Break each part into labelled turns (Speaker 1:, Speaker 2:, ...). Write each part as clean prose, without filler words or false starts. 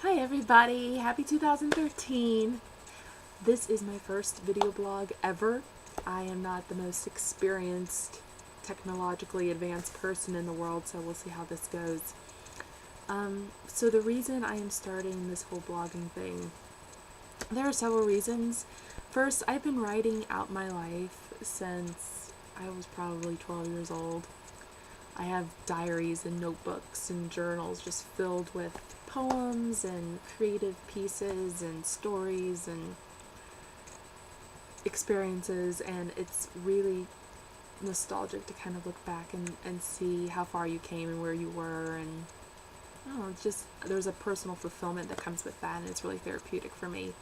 Speaker 1: Hi everybody, happy 2013. This is my first video blog ever. I am not the most experienced, technologically advanced person in the world, so we'll see how this goes. So the reason I am starting this whole blogging thing, there are several reasons. First, I've been writing out my life since I was probably 12 years old. I have diaries and notebooks and journals just filled with poems and creative pieces and stories and experiences, and it's really nostalgic to kind of look back and see how far you came and where you were, and I don't know, it's just, there's a personal fulfillment that comes with that, and it's really therapeutic for me.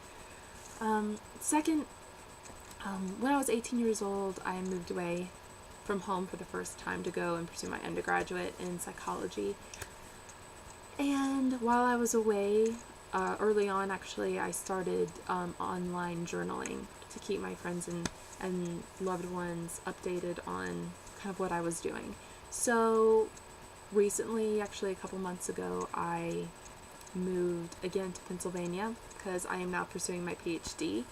Speaker 1: Second, when I was 18 years old, I moved away from home for the first time to go and pursue my undergraduate in psychology. And while I was away, early on actually, I started online journaling to keep my friends and loved ones updated on kind of what I was doing. So recently, actually a couple months ago, I moved again to Pennsylvania because I am now pursuing my PhD.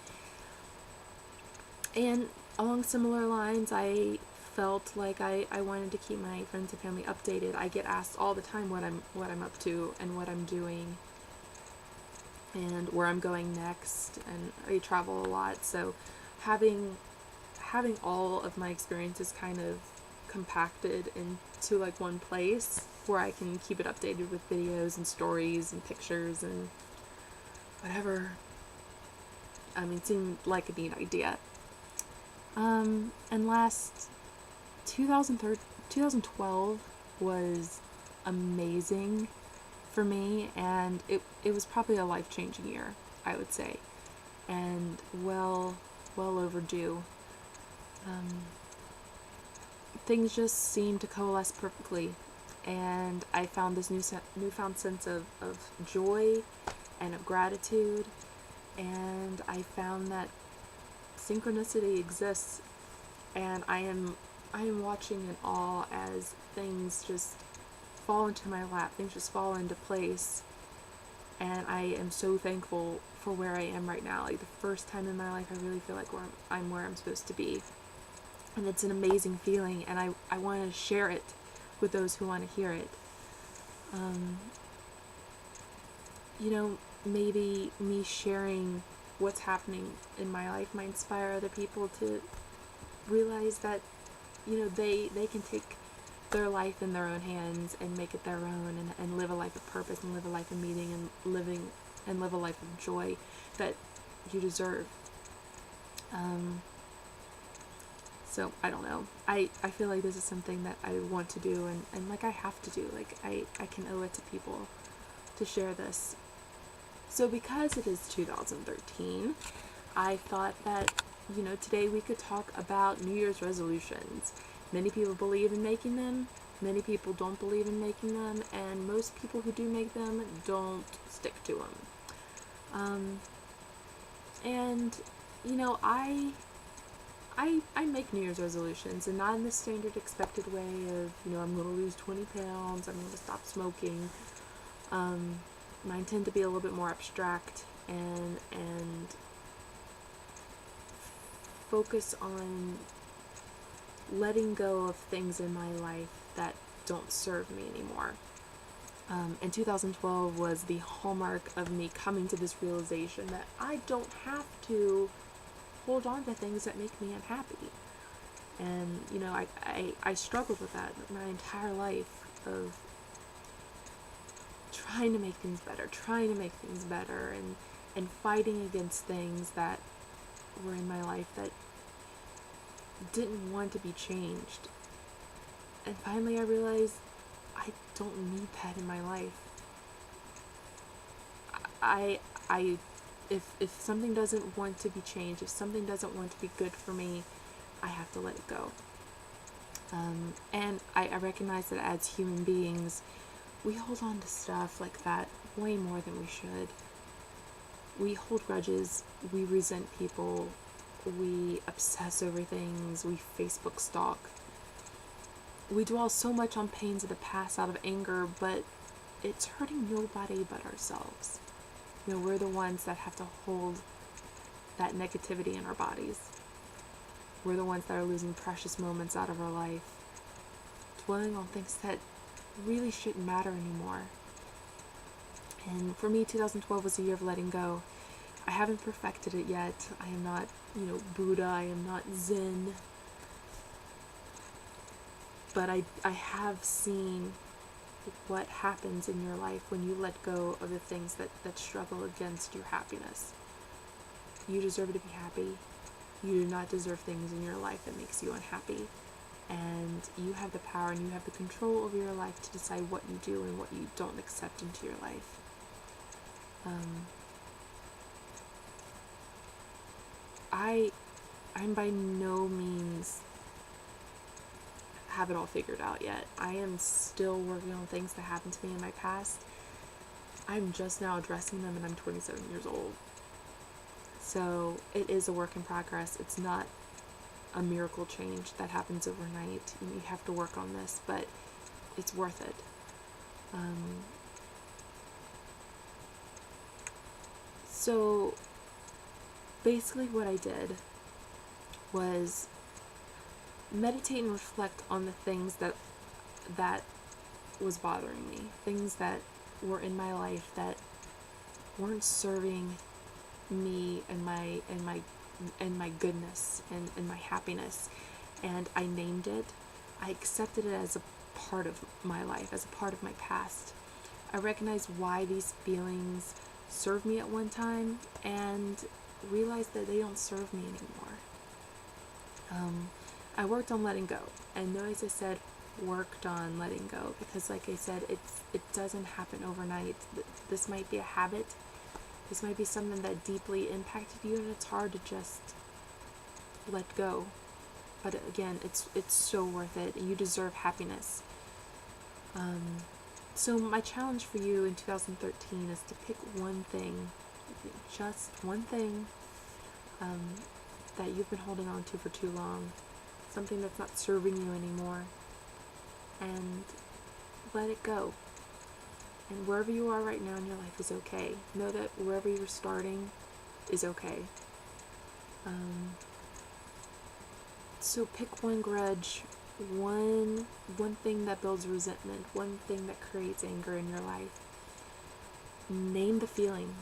Speaker 1: And along similar lines, I felt like I wanted to keep my friends and family updated. I get asked all the time what I'm up to and what I'm doing and where I'm going next, and I travel a lot, so having all of my experiences kind of compacted into like one place where I can keep it updated with videos and stories and pictures and whatever, it seemed like a neat idea. And last 2012 was amazing for me, and it was probably a life-changing year, I would say, and well overdue. Things just seemed to coalesce perfectly, and I found this newfound sense of joy and of gratitude, and I found that synchronicity exists, and I am watching in awe as things just fall into my lap, things just fall into place, and I am so thankful for where I am right now. Like, the first time in my life I really feel like I'm where I'm supposed to be, and it's an amazing feeling, and I want to share it with those who want to hear it. Maybe me sharing what's happening in my life might inspire other people to realize that they can take their life in their own hands and make it their own, and live a life of purpose, and live a life of meaning, and live a life of joy that you deserve. So I don't know, I feel like this is something that I want to do, and like I have to do, like I can owe it to people to share this. So because it is 2013, I thought that today we could talk about New Year's resolutions. Many people believe in making them, many people don't believe in making them, and most people who do make them don't stick to them. I make New Year's resolutions, and not in the standard expected way of, I'm going to lose 20 pounds, I'm going to stop smoking. Mine tend to be a little bit more abstract and focus on letting go of things in my life that don't serve me anymore. And 2012 was the hallmark of me coming to this realization that I don't have to hold on to things that make me unhappy. And I struggled with that my entire life, of trying to make things better, and fighting against things that were in my life that didn't want to be changed. And finally I realized I don't need that in my life. If something doesn't want to be changed, if something doesn't want to be good for me, I have to let it go. And I recognize that as human beings, we hold on to stuff like that way more than we should. We hold grudges, we resent people, we obsess over things, we Facebook stalk. We dwell so much on pains of the past out of anger, but it's hurting nobody but ourselves. We're the ones that have to hold that negativity in our bodies. We're the ones that are losing precious moments out of our life, dwelling on things that really shouldn't matter anymore. And for me, 2012 was a year of letting go. I haven't perfected it yet. I am not, Buddha. I am not Zen. But I have seen what happens in your life when you let go of the things that struggle against your happiness. You deserve to be happy. You do not deserve things in your life that makes you unhappy. And you have the power and you have the control over your life to decide what you do and what you don't accept into your life. I'm by no means have it all figured out yet. I am still working on things that happened to me in my past. I'm just now addressing them, and I'm 27 years old. So it is a work in progress. It's not a miracle change that happens overnight. You have to work on this, but it's worth it. So basically what I did was meditate and reflect on the things that was bothering me, things that were in my life that weren't serving me and my goodness and my happiness. And I named it. I accepted it as a part of my life, as a part of my past. I recognized why these feelings served me at one time and realized that they don't serve me anymore. I worked on letting go. And notice I said worked on letting go because, like I said, it doesn't happen overnight. This might be a habit. This might be something that deeply impacted you, and it's hard to just let go. But again, it's so worth it. You deserve happiness. So my challenge for you in 2013 is to pick one thing, just one thing, that you've been holding on to for too long, something that's not serving you anymore, and let it go. And wherever you are right now in your life is okay. Know that wherever you're starting is okay. So pick one grudge, one thing that builds resentment, one thing that creates anger in your life. Name the feeling.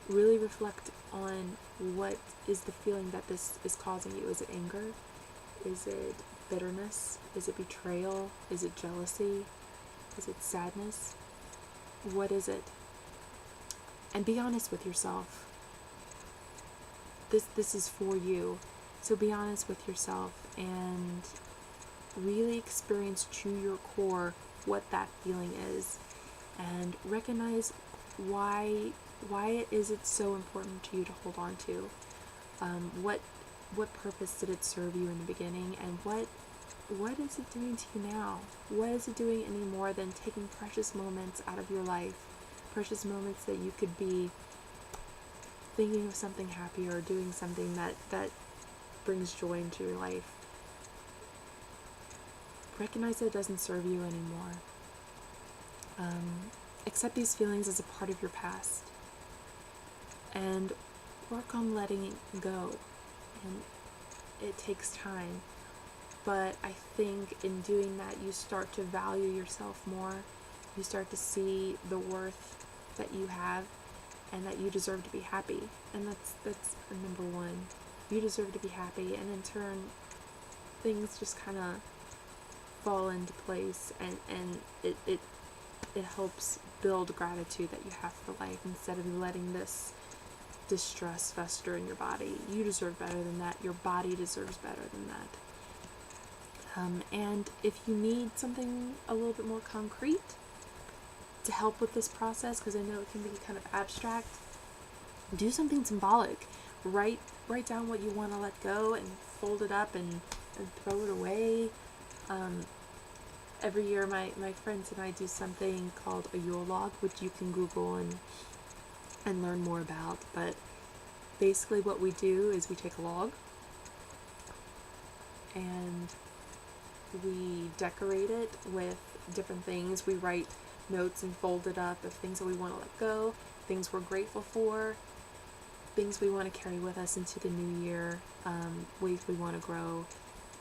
Speaker 1: Really reflect on what is the feeling that this is causing you. Is it anger? Is it bitterness? Is it betrayal? Is it jealousy? Is it sadness? What is it? And be honest with yourself. This is for you. So be honest with yourself and really experience to your core what that feeling is, and recognize why it's so important to you to hold on to. What purpose did it serve you in the beginning, and what is it doing to you now? What is it doing any more than taking precious moments out of your life, precious moments that you could be thinking of something happy or doing something that brings joy into your life? Recognize that it doesn't serve you anymore. Accept these feelings as a part of your past, and work on letting it go. And it takes time, but I think in doing that you start to value yourself more. You start to see the worth that you have and that you deserve to be happy. And that's number one. You deserve to be happy, and in turn things just kind of fall into place, and it helps build gratitude that you have for life instead of letting this distress fester in your body. You deserve better than that. Your body deserves better than that. And if you need something a little bit more concrete to help with this process, because I know it can be kind of abstract, do something symbolic. Write down what you want to let go and fold it up and throw it away. Every year my friends and I do something called a Yule log, which you can Google and learn more about. But basically what we do is we take a log and we decorate it with different things. We write notes and folded up of things that we want to let go, things we're grateful for, things we want to carry with us into the new year, ways we want to grow.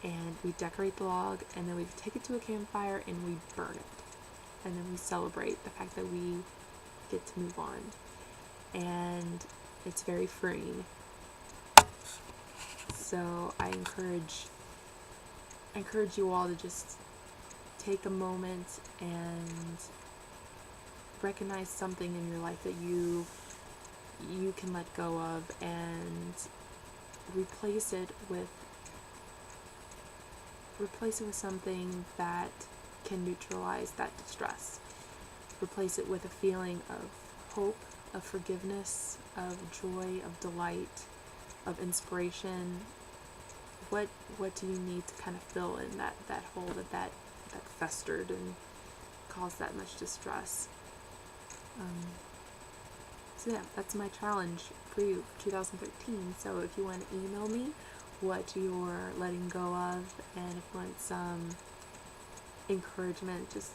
Speaker 1: And we decorate the log, and then we take it to a campfire and we burn it. And then we celebrate the fact that we get to move on. And it's very freeing. So I encourage you all to just take a moment and recognize something in your life that you can let go of, and replace it with something that can neutralize that distress. Replace it with a feeling of hope, of forgiveness, of joy, of delight, of inspiration. What do you need to kind of fill in that hole that festered and caused that much distress? So yeah, that's my challenge for you for 2013. So if you want to email me what you're letting go of, and if you want some encouragement, just